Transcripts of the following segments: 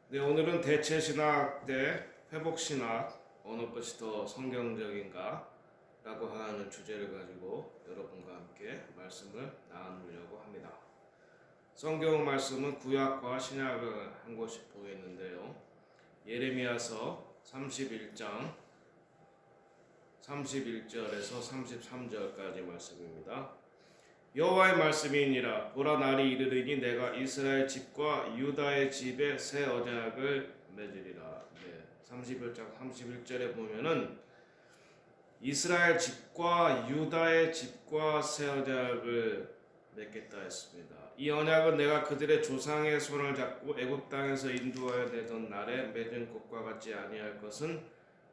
네, 오늘은 대체 신학 대 회복 신학 어느 것이 더 성경적인가 라고 하는 주제를 가지고 여러분과 함께 말씀을 나누려고 합니다. 성경 말씀은 구약과 신약을 한 곳이 보이는데요. 예레미야서 31장 31절에서 33절까지 말씀입니다. 여호와의 말씀이니라. 보라, 날이 이르리니 내가 이스라엘 집과 유다의 집에 새 언약을 맺으리라. 31장 31절에 보면은 이스라엘 집과 유다의 집과 새 언약을 맺겠다 했습니다. 이 언약은 내가 그들의 조상의 손을 잡고 애굽 땅에서 인도하여 내던 날에 맺은 것과 같지 아니할 것은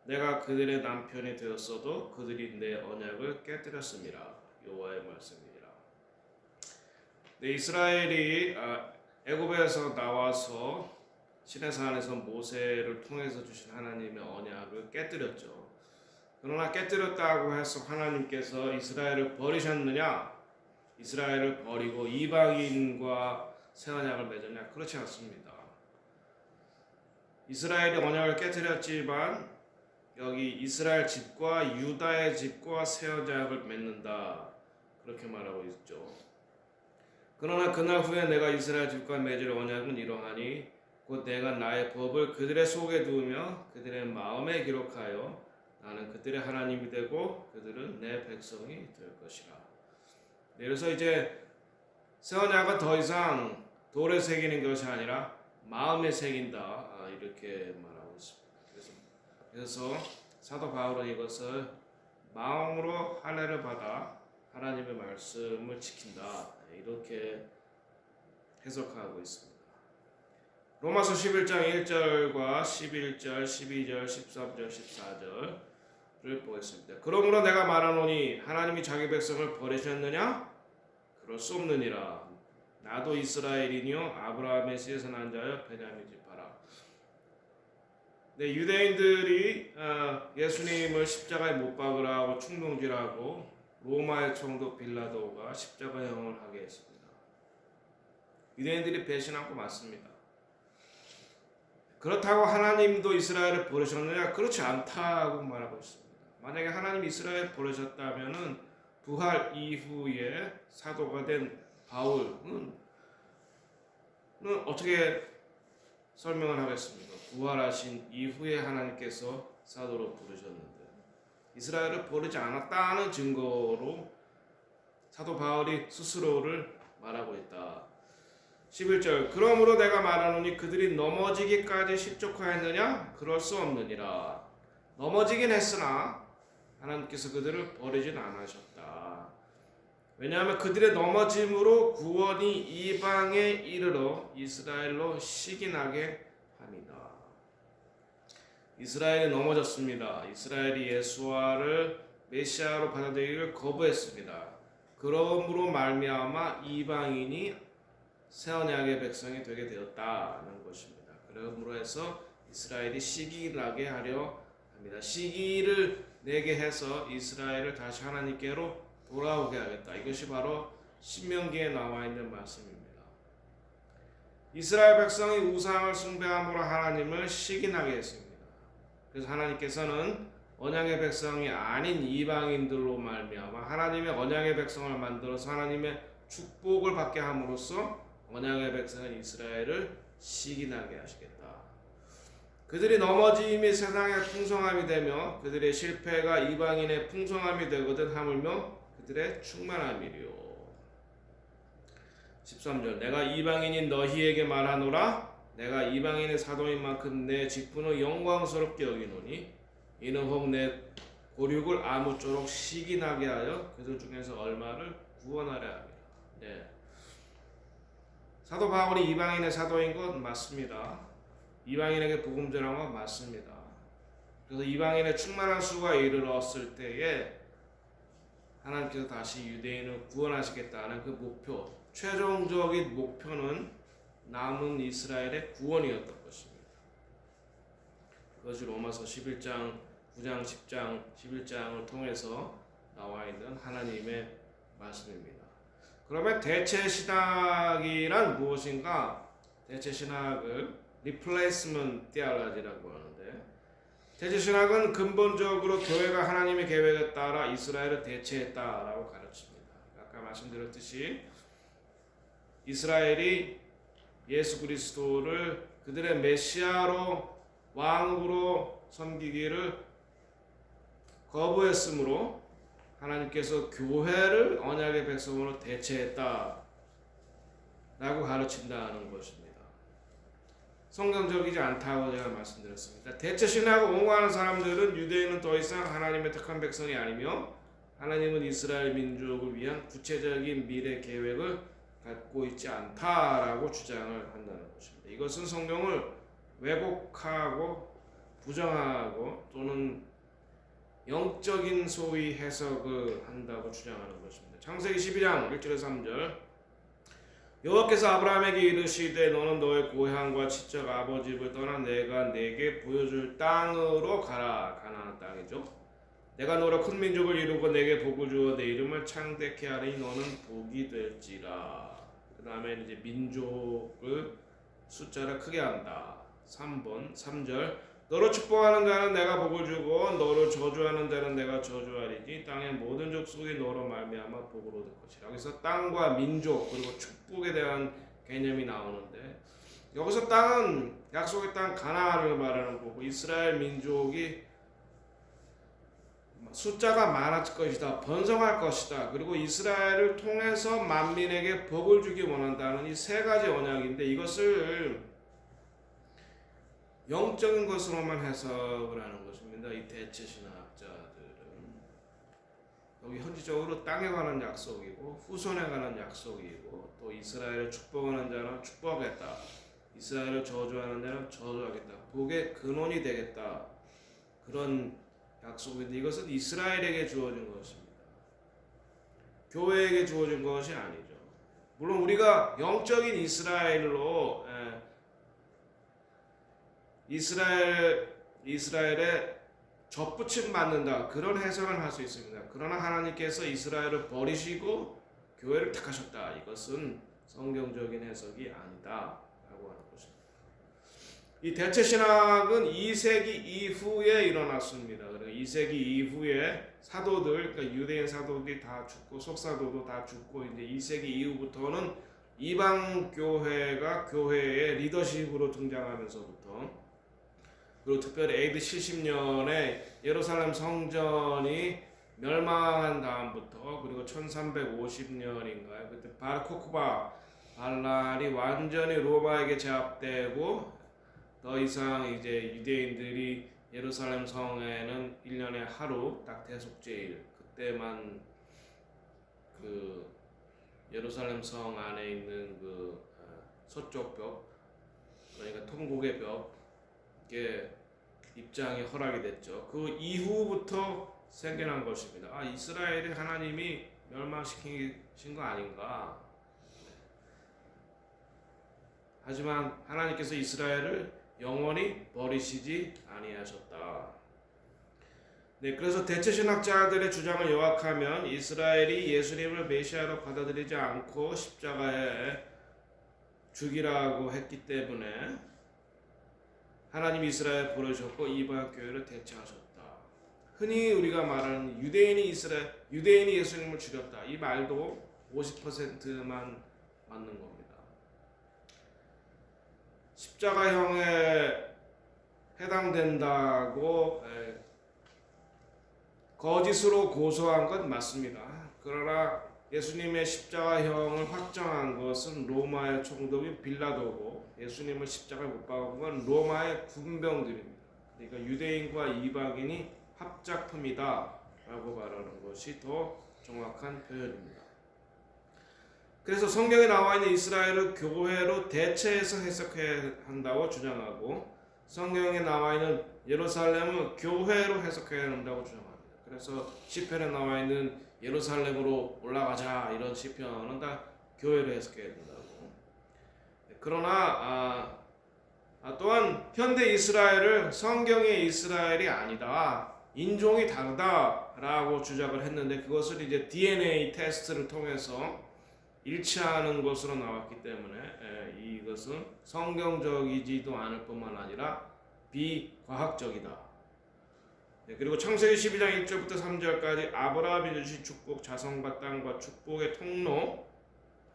내가 그들의 남편이 되었어도 그들이 내 언약을 깨뜨렸습니다. 여호와의 말씀이니라. 이스라엘이 애굽에서 나와서 시내산에서 모세를 통해서 주신 하나님의 언약을 깨뜨렸죠. 그러나 깨뜨렸다고 해서 하나님께서 이스라엘을 버리셨느냐? 이스라엘을 버리고 이방인과 새 언약을 맺었냐? 그렇지 않습니다. 이스라엘이 언약을 깨뜨렸지만 여기 이스라엘 집과 유다의 집과 새 언약을 맺는다, 그렇게 말하고 있죠. 그러나 그날 후에 내가 이스라엘 집과 맺을 언약은 이러하니 곧 내가 나의 법을 그들의 속에 두며 그들의 마음에 기록하여 나는 그들의 하나님이 되고 그들은 내 백성이 될 것이라. 그래서 이제 새 언약은 더 이상 돌에 새기는 것이 아니라 마음에 새긴다, 이렇게 말하고 있습니다. 그래서 사도 바울은 이것을 마음으로 할례를 받아 하나님의 말씀을 지킨다, 이렇게 해석하고 있습니다. 로마서 11장 1절과 11절, 12절, 13절, 14절을 보겠습니다. 그러므로 내가 말하노니 하나님이 자기 백성을 버리셨느냐? 그럴 수 없느니라. 나도 이스라엘이니요 아브라함의 씨에서 난 자여 베냐민 지파라. 유대인들이 예수님을 십자가에 못 박으라고 충동질하고 로마의 총독 빌라도가 십자가형을 하게 했습니다. 유대인들이 배신한 거 맞습니다. 그렇다고 하나님도 이스라엘을 버리셨느냐? 그렇지 않다고 말하고 있습니다. 만약에 하나님이 이스라엘을 버리셨다면은 부활 이후에 사도가 된 바울은 어떻게 설명을 하겠습니까? 부활하신 이후에 하나님께서 사도로 부르셨는데 이스라엘을 버리지 않았다는 증거로 사도 바울이 스스로를 말하고 있다. 11절 그러므로 내가 말하노니 그들이 넘어지기까지 실족하였느냐? 그럴 수 없느니라. 넘어지긴 했으나 하나님께서 그들을 버리진 않으셨다. 왜냐하면 그들의 넘어짐으로 구원이 이방에 이르러 이스라엘로 시기나게 합니다. 이스라엘이 넘어졌습니다. 이스라엘이 예수와를 메시아로 받아들이기를 거부했습니다. 그러므로 말미암아 이방인이 새 언약의 백성이 되게 되었다는 것입니다. 그러므로 해서 이스라엘이 시기나게 하려 합니다. 시기를 내게 해서 이스라엘을 다시 하나님께로 돌아오게 하겠다. 이것이 바로 신명기에 나와 있는 말씀입니다. 이스라엘 백성이 우상을 숭배함으로 하나님을 시기나게 했습니다. 그래서 하나님께서는 언약의 백성이 아닌 이방인들로 말미암아 하나님의 언약의 백성을 만들어서 하나님의 축복을 받게 함으로써 언약의 백성은 이스라엘을 시기나게 하시겠다. 그들이 넘어짐이 세상의 풍성함이 되며 그들의 실패가 이방인의 풍성함이 되거든 하물며 그들의 충만함이리요. 13절 내가 이방인인 너희에게 말하노라. 내가 이방인의 사도인 만큼 내 직분을 영광스럽게 여기노니 이는 혹 내 고륙을 아무쪼록 시기나게 하여 그들 중에서 얼마를 구원하려 함이라. 사도 바울이 이방인의 사도인 것 맞습니다. 이방인에게 복음 전한 것 맞습니다. 그래서 이방인의 충만한 수가 이르렀을 때에 하나님께서 다시 유대인을 구원하시겠다는 그 목표, 최종적인 목표는 남은 이스라엘의 구원이었던 것입니다. 그것이 로마서 11장, 9장, 10장, 11장을 통해서 나와 있는 하나님의 말씀입니다. 그러면 대체 신학이란 무엇인가? 대체 신학을 리플레이스먼트 디알라지라고 하는데, 대체 신학은 근본적으로 교회가 하나님의 계획에 따라 이스라엘을 대체했다라고 가르칩니다. 아까 말씀드렸듯이 이스라엘이 예수 그리스도를 그들의 메시아로 왕으로 섬기기를 거부했으므로 하나님께서 교회를 언약의 백성으로 대체했다라고 가르친다는 것입니다. 성경적이지 않다고 제가 말씀드렸습니다. 대체 신학을 옹호하는 사람들은 유대인은 더 이상 하나님의 택한 백성이 아니며 하나님은 이스라엘 민족을 위한 구체적인 미래 계획을 갖고 있지 않다라고 주장을 한다는 것입니다. 이것은 성경을 왜곡하고 부정하고 또는 영적인 소위 해석을 한다고 주장하는 것입니다. 창세기 12장 1절에서 3절, 여호와께서 아브라함에게 이르시되 너는 너의 고향과 친척 아버지 집을 떠나 내가 내게 보여줄 땅으로 가라. 가나안 땅이죠. 내가 너로 큰 민족을 이루고 내게 복을 주어 내 이름을 창대케 하리니 너는 복이 될지라. 그 다음에 이제 민족을 숫자를 크게 한다. 3번 3절, 너로 축복하는 자는 내가 복을 주고 너로 저주하는 자는 내가 저주하리니 땅의 모든 족속이 너로 말미암아 복을 얻을 것이라. 여기서 땅과 민족 그리고 축복에 대한 개념이 나오는데, 여기서 땅은 약속의 땅 가나안을 말하는 거고, 이스라엘 민족이 숫자가 많아질 것이다, 번성할 것이다, 그리고 이스라엘을 통해서 만민에게 복을 주기 원한다는 이 세 가지 언약인데, 이것을 영적인 것으로만 해석을 하는 것입니다. 이 대체 신학자들은 여기 현지적으로 땅에 관한 약속이고 후손에 관한 약속이고, 또 이스라엘을 축복하는 자는 축복하겠다, 이스라엘을 저주하는 자는 저주하겠다, 복의 근원이 되겠다, 그런 약속인데 이것은 이스라엘에게 주어진 것입니다. 교회에게 주어진 것이 아니죠. 물론 우리가 영적인 이스라엘로 이스라엘에 접붙임 받는다, 그런 해석을 할 수 있습니다. 그러나 하나님께서 이스라엘을 버리시고 교회를 택하셨다, 이것은 성경적인 해석이 아니다라고 하는 것입니다. 이 대체 신학은 2세기 이후에 일어났습니다. 그러니까 2세기 이후에 사도들, 그러니까 유대인 사도들이 다 죽고 속사도도 다 죽고, 이제 2세기 이후부터는 이방 교회가 교회의 리더십으로 등장하면서부터, 그리고 특별히 AD 70년에 예루살렘 성전이 멸망한 다음부터, 그리고 1350년인가요? 그때 바르코코바 반란이 완전히 로마에게 제압되고 더 이상 이제 유대인들이 예루살렘 성에는 1년에 하루 딱 대속제일, 그때만 그 예루살렘 성 안에 있는 그 서쪽 벽, 그러니까 통곡의 벽에 입장이 허락이 됐죠. 그 이후부터 생겨난 것입니다. 아, 이스라엘이 하나님이 멸망시킨 거 아닌가? 하지만 하나님께서 이스라엘을 영원히 버리시지 아니하셨다. 네, 그래서 대체 신학자들의 주장을 요약하면 이스라엘이 예수님을 메시아로 받아들이지 않고 십자가에 죽이라고 했기 때문에 하나님이 이스라엘 버리셨고 이방 교회를 대체하셨다. 흔히 우리가 말하는 유대인이 예수님을 죽였다, 이 말도 50%만 맞는 겁니다. 십자가형에 해당된다고 거짓으로 고소한 건 맞습니다. 그러나 예수님의 십자가형을 확정한 것은 로마의 총독인 빌라도고, 예수님을 십자가에 못 박은 건 로마의 군병들입니다. 그러니까 유대인과 이방인이 합작품이다 라고 말하는 것이 더 정확한 표현입니다. 그래서 성경에 나와 있는 이스라엘을 교회로 대체해서 해석해야 한다고 주장하고, 성경에 나와 있는 예루살렘은 교회로 해석해야 한다고 주장합니다. 그래서 시편에 나와 있는 예루살렘으로 올라가자 이런 시편은 다 교회로 해석해야 된다고. 그러나 또한 현대 이스라엘을 성경의 이스라엘이 아니다, 인종이 다르다라고 주장을 했는데, 그것을 이제 DNA 테스트를 통해서 일치하는 것으로 나왔기 때문에 이것은 성경적이지도 않을 뿐만 아니라 비과학적이다. 그리고 창세기 12장 1절부터 3절까지 아브라함이 주신 축복, 자손과 땅과 축복의 통로,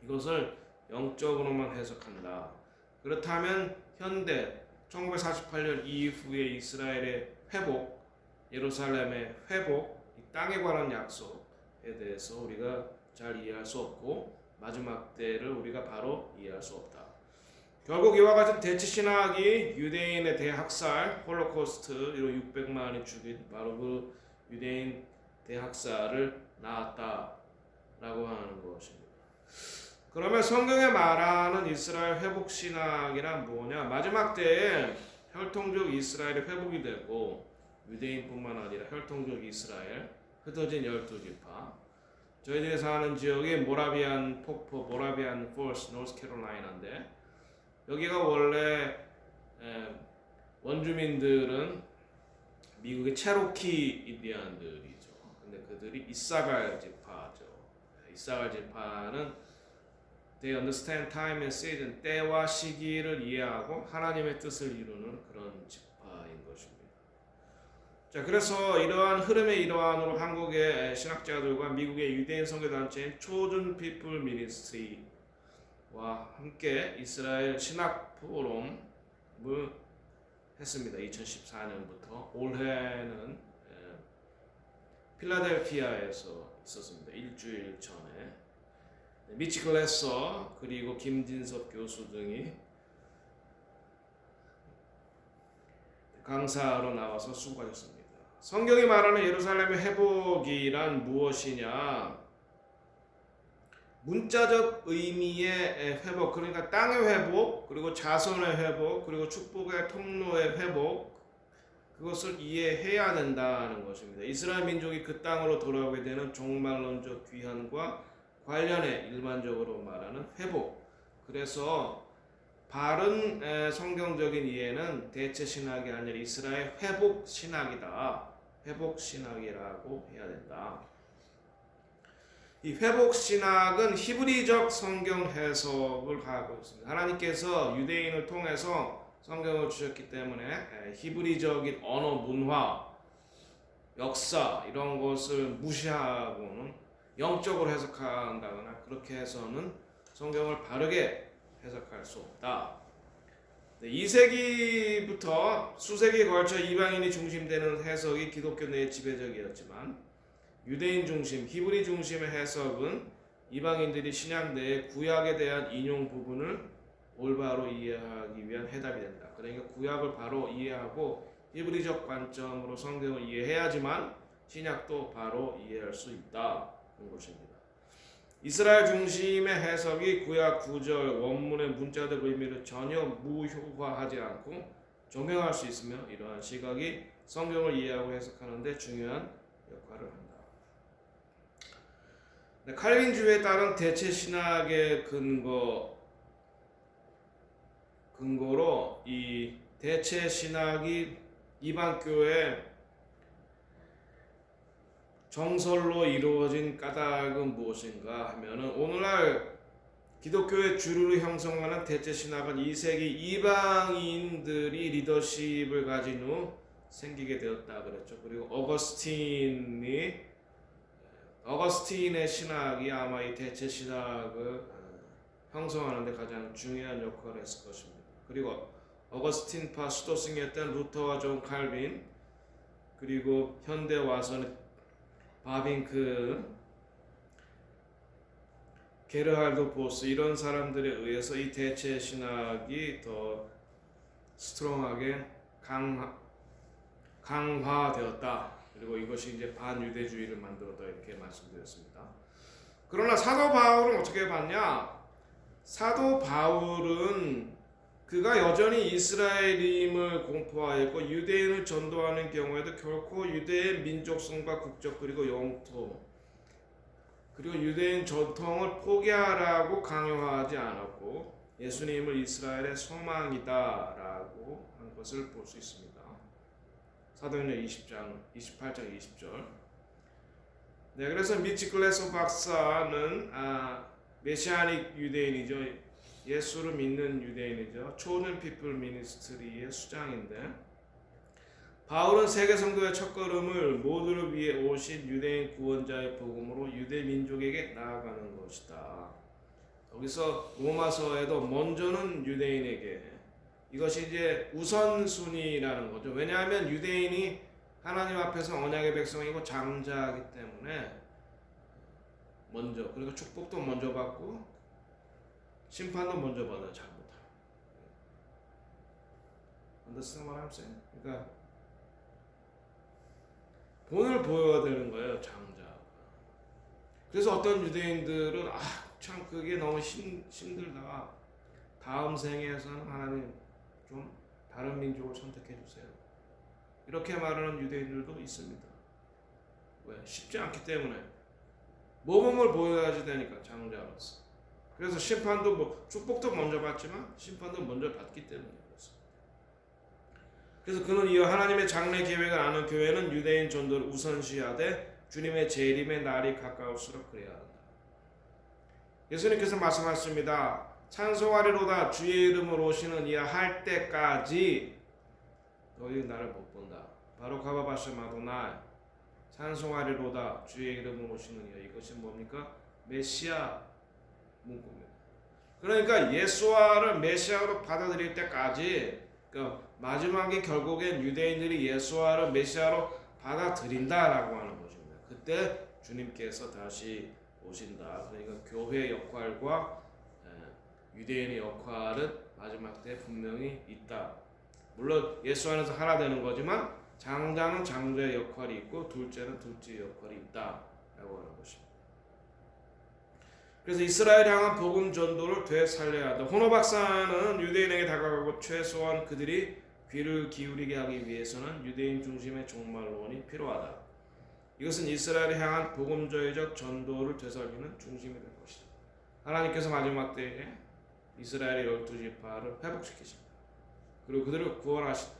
이것을 영적으로만 해석한다. 그렇다면 현대 1948년 이후의 이스라엘의 회복, 예루살렘의 회복, 이 땅에 관한 약속에 대해서 우리가 잘 이해할 수 없고 마지막 때를 우리가 바로 이해할 수 없다. 결국 이와 같은 대치 신학이 유대인의 대학살, 홀로코스트, 이로 600만이 죽인 바로 그 유대인 대학살을 낳았다라고 하는 것입니다. 그러면 성경에 말하는 이스라엘 회복 신학이란 뭐냐? 마지막 때에 혈통적 이스라엘이 회복이 되고 유대인뿐만 아니라 혈통적 이스라엘, 흩어진 12지파, 저희들이 사는 지역이 모라비안 폭포, 모라비안 폴스, 노스캐롤라이나인데 여기가 원래 원주민들은 미국의 체로키 인디안들이죠. 근데 그들이 이사갈 지파죠. 이사갈 지파는 they understand time and season, 때와 시기를 이해하고 하나님의 뜻을 이루는 그런 지파인 것입니다. 자, 그래서 이러한 흐름의 일환으로 한국의 신학자들과 미국의 유대인 선교단체인 초준 피플 미니스트리와 함께 이스라엘 신학 포럼을 했습니다. 2014년부터 올해는 필라델피아에서 있었습니다. 일주일 전에 미치 글래서 그리고 김진섭 교수 등이 강사로 나와서 수고하셨습니다. 성경이 말하는 예루살렘의 회복이란 무엇이냐? 문자적 의미의 회복, 그러니까 땅의 회복, 그리고 자손의 회복, 그리고 축복의 통로의 회복, 그것을 이해해야 된다는 것입니다. 이스라엘 민족이 그 땅으로 돌아오게 되는 종말론적 귀환과 관련해 일반적으로 말하는 회복. 그래서 바른 성경적인 이해는 대체 신학이 아니라 이스라엘 회복 신학이다. 회복 신학이라고 해야 된다. 이 회복 신학은 히브리적 성경 해석을 하고 있습니다. 하나님께서 유대인을 통해서 성경을 주셨기 때문에 히브리적인 언어, 문화, 역사 이런 것을 무시하고는 영적으로 해석한다거나 그렇게 해서는 성경을 바르게 해석할 수 없다. 2세기부터 수세기에 걸쳐 이방인이 중심되는 해석이 기독교 내에 지배적이었지만 유대인 중심, 히브리 중심의 해석은 이방인들이 신약 내에 구약에 대한 인용 부분을 올바로 이해하기 위한 해답이 된다. 그러니까 구약을 바로 이해하고 히브리적 관점으로 성경을 이해해야지만 신약도 바로 이해할 수 있다는 것입니다. 이스라엘 중심의 해석이 구약 구절 원문의 문자적 의미를 전혀 무효화하지 않고 적용할 수 있으며 이러한 시각이 성경을 이해하고 해석하는 데 중요한 역할을 한다. 칼빈주의에 따른 대체 신학의 근거로 이 대체 신학이 이방 교회 정설로 이루어진 까닭은 무엇인가 하면은 오늘날 기독교의 주류를 형성하는 대체 신학은 2세기 이방인들이 리더십을 가진 후 생기게 되었다 그랬죠. 그리고 어거스틴의 신학이 아마 이 대체 신학을 형성하는 데 가장 중요한 역할을 했을 것입니다. 그리고 어거스틴파 수도승이었던 루터와 존 칼빈, 그리고 현대 와서는 바빙크, 게르하르드 보스 이런 사람들에 의해서 이 대체 신학이 더 스트롱하게 강화되었다. 그리고 이것이 이제 반유대주의를 만들었다 이렇게 말씀드렸습니다. 그러나 사도 바울은 어떻게 봤냐? 사도 바울은 그가 여전히 이스라엘임을 공포하였고 유대인을 전도하는 경우에도 결코 유대의 민족성과 국적 그리고 영토 그리고 유대인 전통을 포기하라고 강요하지 않았고 예수님을 이스라엘의 소망이다라고 한 것을 볼 수 있습니다. 사도행전 28장 20절. 네, 그래서 미치 글래서 박사는 메시아닉 유대인이죠. 예수를 믿는 유대인이죠. 초는 피플 미니스트리의 수장인데 바울은 세계 성도의 첫걸음을 모두를 위해 오신 유대인 구원자의 복음으로 유대 민족에게 나아가는 것이다. 여기서 로마서에도 먼저는 유대인에게 이것이 이제 우선순위라는 거죠. 왜냐하면 유대인이 하나님 앞에서 언약의 백성이고 장자이기 때문에 먼저 그리고 축복도 먼저 받고 심판도 먼저 받아요. 잘못하면. Understand what I'm saying? 그러니까 본을 보여야 되는 거예요, 장자. 그래서 어떤 유대인들은 참 그게 너무 힘들다. 다음 생에서는 하나님 좀 다른 민족을 선택해 주세요. 이렇게 말하는 유대인들도 있습니다. 왜? 쉽지 않기 때문에 모범을 보여야지 되니까 장자로서. 그래서 심판도 축복도 먼저 받지만 심판도 먼저 받기 때문에. 그래서 그는 이어 하나님의 장래 계획을 아는 교회는 유대인 전도를 우선시하되 주님의 재림의 날이 가까울수록 그래야 한다. 예수님께서 말씀하셨습니다. 찬송하리로다 주의 이름으로 오시는 이야 할 때까지 너희 나를 못 본다. 바로 가바바샤 마도나이 찬송하리로다 주의 이름으로 오시는 이야. 이것이 뭡니까? 메시아 문구입니다. 그러니까 예수와를 메시아로 받아들일 때까지 마지막에 결국엔 유대인들이 예수와를 메시아로 받아들인다라고 하는 것입니다. 그때 주님께서 다시 오신다. 그러니까 교회의 역할과 유대인의 역할은 마지막 때 분명히 있다. 물론 예수 안에서 하나 되는 거지만 장자는 장자의 역할이 있고 둘째는 둘째의 역할이 있다라고 하는 것입니다. 그래서 이스라엘 향한 복음 전도를 되살려야 한다. 호노 박사는 유대인에게 다가가고 최소한 그들이 귀를 기울이게 하기 위해서는 유대인 중심의 종말론이 필요하다. 이것은 이스라엘을 향한 복음주의적 전도를 되살리는 중심이 될 것이다. 하나님께서 마지막 때에 이스라엘의 12지파를 회복시키신다. 그리고 그들을 구원하신다.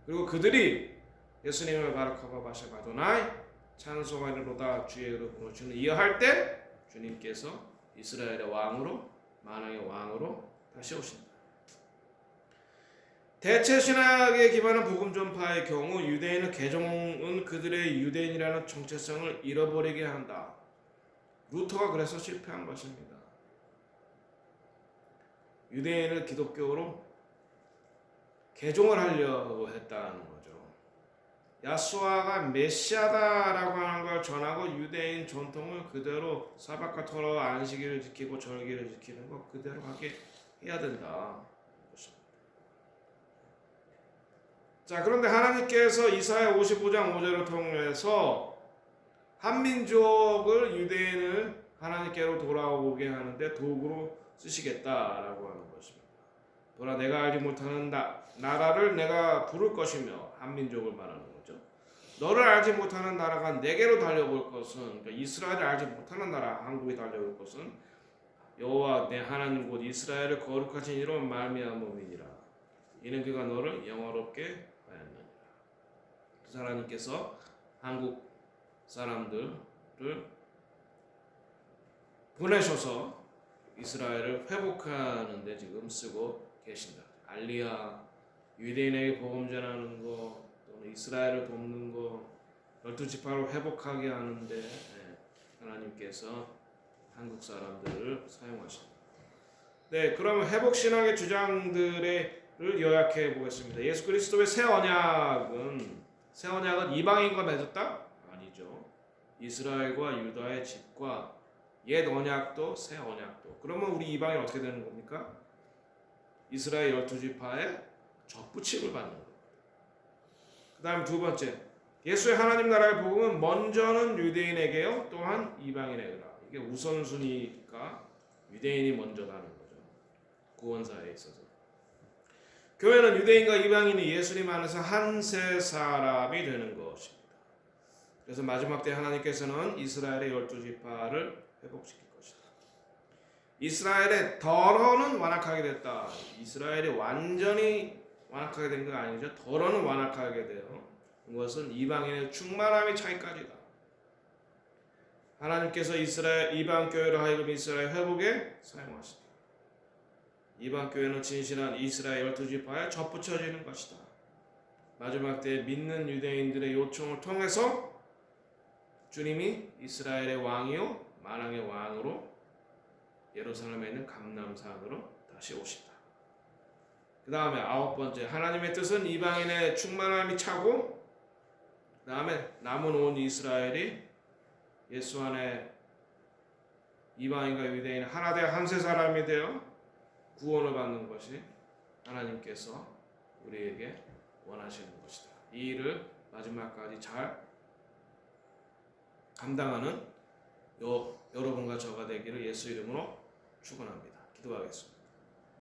그리고 그들이 예수님을 바라카바 바샤 바도나이 찬송하리로다 주의 이름으로 주는 이어할 때 주님께서 이스라엘의 왕으로 만왕의 왕으로 다시 오신다. 대체 신학에 기반한 복음 전파의 경우 유대인의 개종은 그들의 유대인이라는 정체성을 잃어버리게 한다. 루터가 그래서 실패한 것입니다. 유대인을 기독교로 개종을 하려고 했다는 거죠. 야수아가 메시아다라고 하는 걸 전하고 유대인 전통을 그대로 사박과 토라 안식일을 지키고 절기를 지키는 거 그대로 하게 해야 된다. 자, 그런데 하나님께서 이사야 55장 5절을 통해서 한민족을 유대인을 하나님께로 돌아오게 하는데 도구로 쓰시겠다라고 하는 것입니다. 보라 내가 알지 못하는 나라를 내가 부를 것이며 한민족을 말하는 거죠. 너를 알지 못하는 나라가 내게로 달려올 것은 그러니까 이스라엘을 알지 못하는 나라 한국이 달려올 것은 여호와 내 하나님 곧 이스라엘을 거룩하신 이로 말미암음이니라. 이는 그가 너를 영화롭게 하였느니라. 그래서 하나님께서 한국 사람들을 보내셔서 이스라엘을 회복하는 데 지금 쓰고 계신다. 알리야, 유대인에게 복음 전하는 거, 또는 이스라엘을 돕는 거, 12지파를 회복하게 하는데 하나님께서 한국 사람들을 사용하신다. 네, 그러면 회복 신앙의 주장들을 요약해 보겠습니다. 예수 그리스도의 새 언약은 이방인과 맺었다? 아니죠. 이스라엘과 유다의 집과 옛 언약도 새 언약도. 그러면 우리 이방인 어떻게 되는 겁니까? 이스라엘 12지파의 접붙임을 받는 겁니다. 그 다음 두 번째, 예수의 하나님 나라의 복음은 먼저는 유대인에게요, 또한 이방인에게라. 이게 우선순위가 유대인이 먼저라는 거죠. 구원사에 있어서. 교회는 유대인과 이방인이 예수님 안에서 한 세 사람이 되는 것입니다. 그래서 마지막 때 하나님께서는 이스라엘의 12지파를 회복시킬 것이다. 이스라엘의 덜어는 완악하게 됐다. 이스라엘이 완전히 완악하게 된 거 아니죠. 덜어는 완악하게 돼요. 그것은 이방인의 충만함의 차이까지다. 하나님께서 이스라엘 이방 교회로 하여금 이스라엘 회복에 사용하시다. 이방 교회는 진실한 이스라엘 12지파에 접붙여지는 것이다. 마지막 때에 믿는 유대인들의 요청을 통해서 주님이 이스라엘의 왕이요 만왕의 왕으로 예루살렘에 있는 감람산으로 다시 오신다. 그 다음에 9번째, 하나님의 뜻은 이방인의 충만함이 차고, 그 다음에 남은 온 이스라엘이 예수 안에 이방인과 유대인 하나 되어 한세 사람이 되어 구원을 받는 것이 하나님께서 우리에게 원하시는 것이다. 이 일을 마지막까지 잘 감당하는 여러분과 저가 되기를 예수 이름으로 축원합니다. 기도하겠습니다.